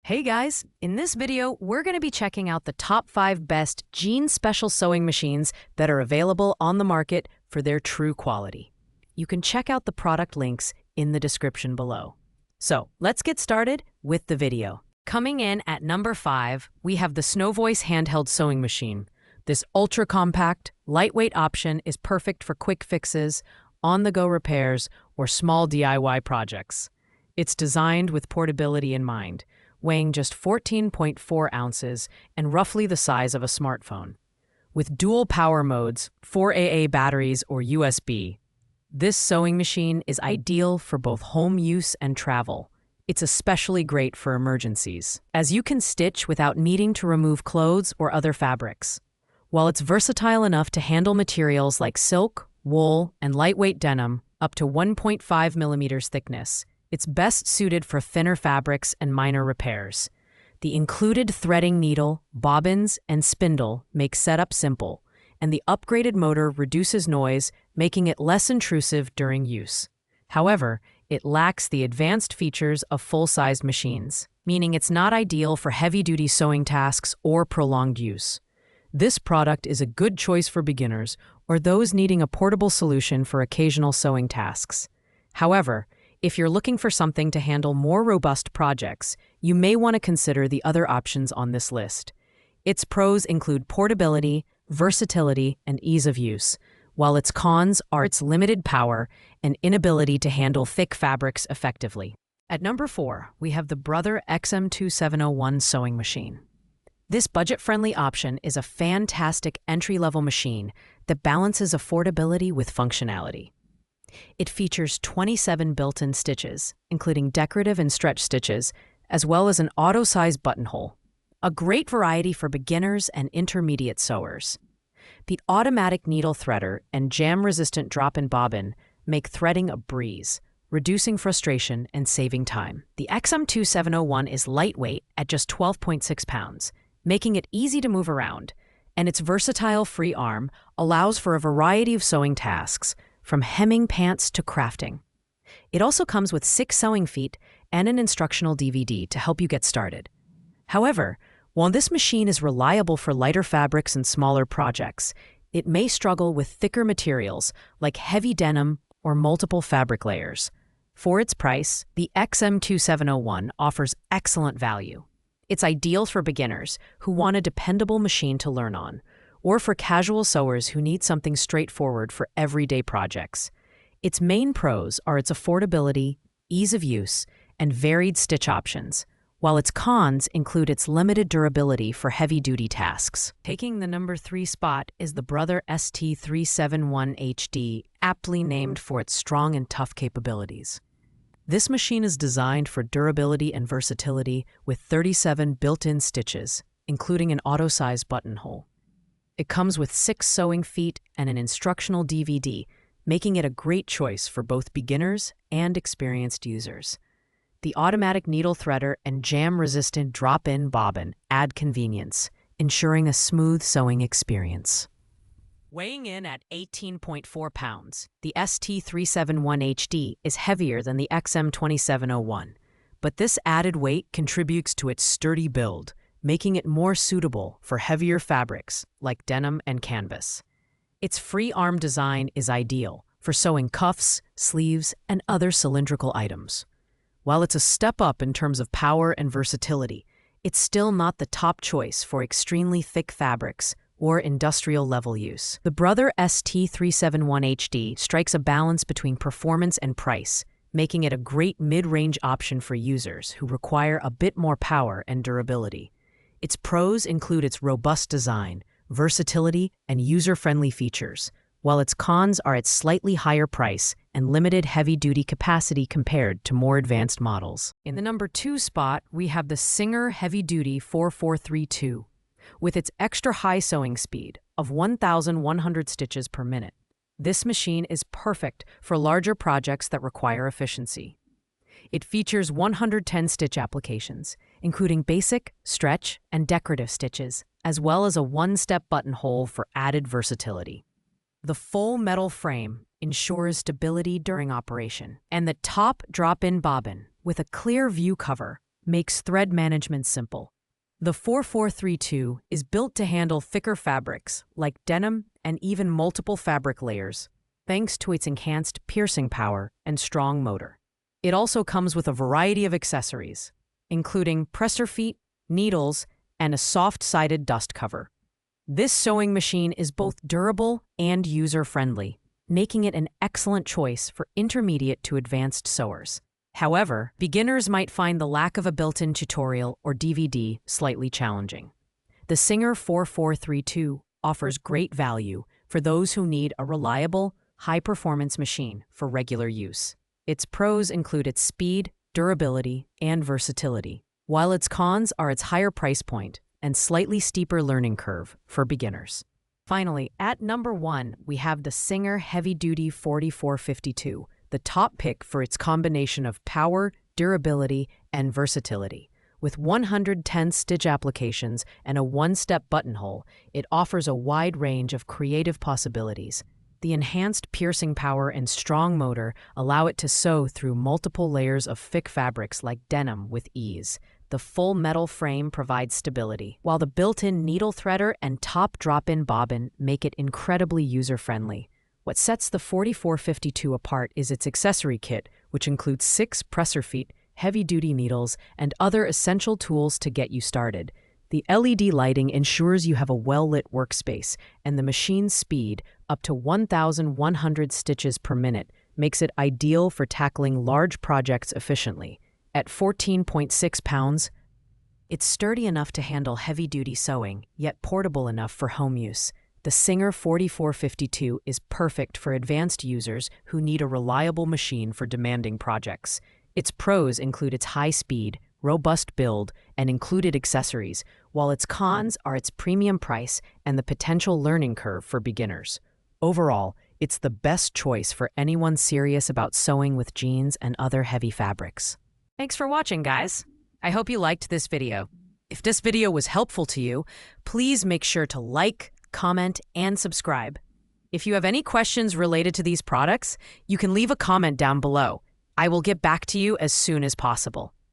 Hey guys, in this video, we're going to be checking out the top 5 best jean special sewing machines that are available on the market for their true quality. You can check out the product links in the description below. So let's get started with the video. Coming in at number 5, we have the Snowvoice handheld sewing machine. This ultra-compact, lightweight option is perfect for quick fixes, on-the-go repairs, or small DIY projects. It's designed with portability in mind, weighing just 14.4 ounces and roughly the size of a smartphone. With dual power modes, 4AA batteries or USB, this sewing machine is ideal for both home use and travel. It's especially great for emergencies, as you can stitch without needing to remove clothes or other fabrics. While it's versatile enough to handle materials like silk, wool, and lightweight denim up to 1.5 millimeters thickness, it's best suited for thinner fabrics and minor repairs. The included threading needle, bobbins, and spindle make setup simple, and the upgraded motor reduces noise, making it less intrusive during use. However, it lacks the advanced features of full-sized machines, meaning it's not ideal for heavy-duty sewing tasks or prolonged use. This product is a good choice for beginners or those needing a portable solution for occasional sewing tasks. However, if you're looking for something to handle more robust projects, you may want to consider the other options on this list. Its pros include portability, versatility, and ease of use, while its cons are its limited power and inability to handle thick fabrics effectively. At number 4, we have the Brother XM2701 sewing machine. This budget-friendly option is a fantastic entry-level machine that balances affordability with functionality. It features 27 built-in stitches, including decorative and stretch stitches, as well as an auto-size buttonhole, a great variety for beginners and intermediate sewers. The automatic needle threader and jam-resistant drop-in bobbin make threading a breeze, reducing frustration and saving time. The XM2701 is lightweight at just 12.6 pounds, making it easy to move around, and its versatile free arm allows for a variety of sewing tasks, from hemming pants to crafting. It also comes with 6 sewing feet and an instructional DVD to help you get started. However, while this machine is reliable for lighter fabrics and smaller projects, it may struggle with thicker materials like heavy denim or multiple fabric layers. For its price, the XM2701 offers excellent value. It's ideal for beginners who want a dependable machine to learn on, or for casual sewers who need something straightforward for everyday projects. Its main pros are its affordability, ease of use, and varied stitch options, while its cons include its limited durability for heavy-duty tasks. Taking the number 3 spot is the Brother ST371HD, aptly named for its strong and tough capabilities. This machine is designed for durability and versatility with 37 built-in stitches, including an auto-size buttonhole. It comes with 6 sewing feet and an instructional DVD, making it a great choice for both beginners and experienced users. The automatic needle threader and jam-resistant drop-in bobbin add convenience, ensuring a smooth sewing experience. Weighing in at 18.4 pounds, the ST371HD is heavier than the XM2701, but this added weight contributes to its sturdy build, making it more suitable for heavier fabrics like denim and canvas. Its free arm design is ideal for sewing cuffs, sleeves, and other cylindrical items. While it's a step up in terms of power and versatility, it's still not the top choice for extremely thick fabrics or industrial-level use. The Brother ST371HD strikes a balance between performance and price, making it a great mid-range option for users who require a bit more power and durability. Its pros include its robust design, versatility, and user-friendly features, while its cons are its slightly higher price and limited heavy-duty capacity compared to more advanced models. In the number 2 spot, we have the Singer Heavy Duty 4432. With its extra high sewing speed of 1,100 stitches per minute, this machine is perfect for larger projects that require efficiency. It features 110 stitch applications, including basic, stretch, and decorative stitches, as well as a one-step buttonhole for added versatility. The full metal frame ensures stability during operation, and the top drop-in bobbin with a clear view cover makes thread management simple. The 4432 is built to handle thicker fabrics like denim and even multiple fabric layers, thanks to its enhanced piercing power and strong motor. It also comes with a variety of accessories, including presser feet, needles, and a soft-sided dust cover. This sewing machine is both durable and user-friendly, making it an excellent choice for intermediate to advanced sewers. However, beginners might find the lack of a built-in tutorial or DVD slightly challenging. The Singer 4432 offers great value for those who need a reliable, high-performance machine for regular use. Its pros include its speed, durability, and versatility, while its cons are its higher price point and slightly steeper learning curve for beginners. Finally, at number 1, we have the Singer Heavy Duty 4452, the top pick for its combination of power, durability, and versatility. With 110 stitch applications and a one-step buttonhole, it offers a wide range of creative possibilities. The enhanced piercing power and strong motor allow it to sew through multiple layers of thick fabrics like denim with ease. The full metal frame provides stability, while the built-in needle threader and top drop-in bobbin make it incredibly user-friendly. What sets the 4452 apart is its accessory kit, which includes 6 presser feet, heavy-duty needles, and other essential tools to get you started. The LED lighting ensures you have a well-lit workspace, and the machine's speed, up to 1,100 stitches per minute, makes it ideal for tackling large projects efficiently. At 14.6 pounds, it's sturdy enough to handle heavy-duty sewing, yet portable enough for home use. The Singer 4452 is perfect for advanced users who need a reliable machine for demanding projects. Its pros include its high speed, robust build, and included accessories, while its cons are its premium price and the potential learning curve for beginners. Overall, it's the best choice for anyone serious about sewing with jeans and other heavy fabrics. Thanks for watching, guys. I hope you liked this video. If this video was helpful to you, please make sure to like, comment, and subscribe. If you have any questions related to these products, you can leave a comment down below. I will get back to you as soon as possible.